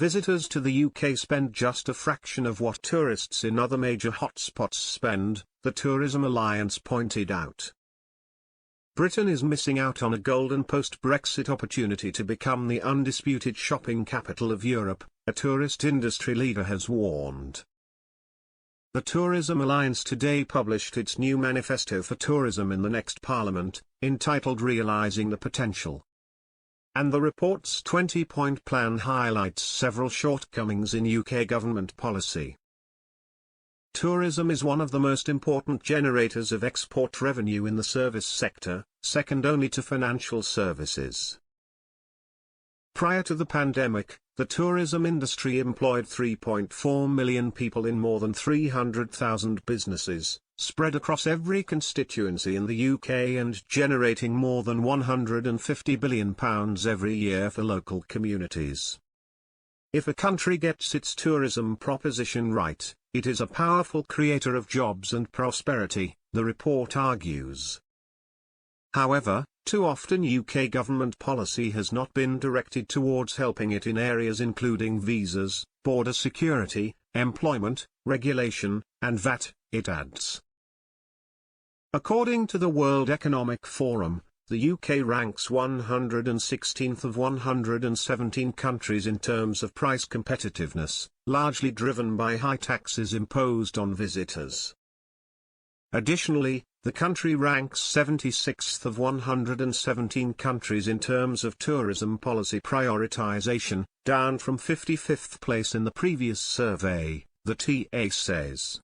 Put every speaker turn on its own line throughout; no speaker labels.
visitors to the UK spend just a fraction of what tourists in other major hotspots spend, the Tourism Alliance pointed out. Britain is missing out on a golden post-Brexit opportunity to become the undisputed shopping capital of Europe, a tourist industry leader has warned. The Tourism Alliance today published its new manifesto for tourism in the next Parliament, entitled Realising the Potential. And the report's 20-point plan highlights several shortcomings in UK government policy. Tourism is one of the most important generators of export revenue in the service sector, second only to financial services. Prior to the pandemic, the tourism industry employed 3.4 million people in more than 300,000 businesses, spread across every constituency in the UK and generating more than £150 billion every year for local communities. If a country gets its tourism proposition right, it is a powerful creator of jobs and prosperity, the report argues. However, too often UK government policy has not been directed towards helping it in areas including visas, border security, employment, regulation, and VAT, it adds. According to the World Economic Forum, the UK ranks 116th of 117 countries in terms of price competitiveness, largely driven by high taxes imposed on visitors. Additionally, the country ranks 76th of 117 countries in terms of tourism policy prioritization, down from 55th place in the previous survey, the TA says.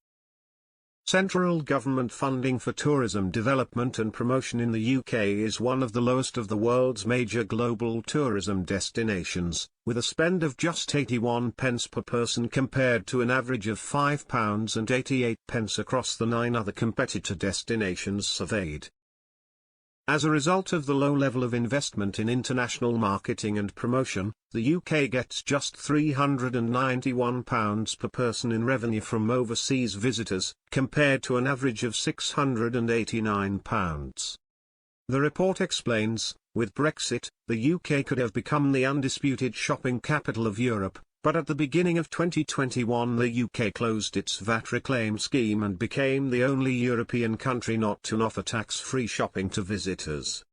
Central government funding for tourism development and promotion in the UK is one of the lowest of the world's major global tourism destinations, with a spend of just 81 pence per person compared to an average of £5.88 across the 9 other competitor destinations surveyed. As a result of the low level of investment in international marketing and promotion, the UK gets just £391 per person in revenue from overseas visitors, compared to an average of £689. The report explains, with Brexit, the UK could have become the undisputed shopping capital of Europe, but at the beginning of 2021 the UK closed its VAT reclaim scheme and became the only European country not to offer tax-free shopping to visitors.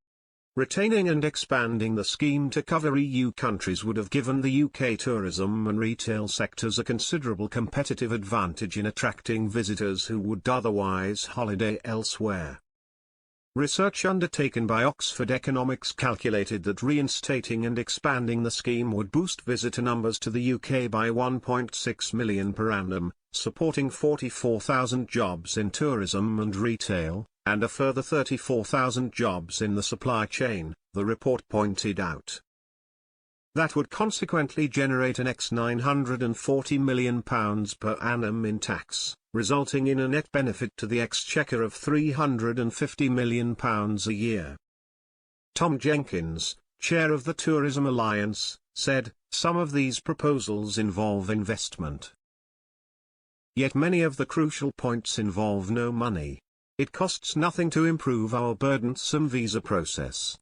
Retaining and expanding the scheme to cover EU countries would have given the UK tourism and retail sectors a considerable competitive advantage in attracting visitors who would otherwise holiday elsewhere. Research undertaken by Oxford Economics calculated that reinstating and expanding the scheme would boost visitor numbers to the UK by 1.6 million per annum, supporting 44,000 jobs in tourism and retail, and a further 34,000 jobs in the supply chain, the report pointed out. That would consequently generate an £940 million per annum in tax, resulting in a net benefit to the Exchequer of £350 million a year. Tom Jenkins, chair of the Tourism Alliance, said, "Some of these proposals involve investment. Yet many of the crucial points involve no money. It costs nothing to improve our burdensome visa process.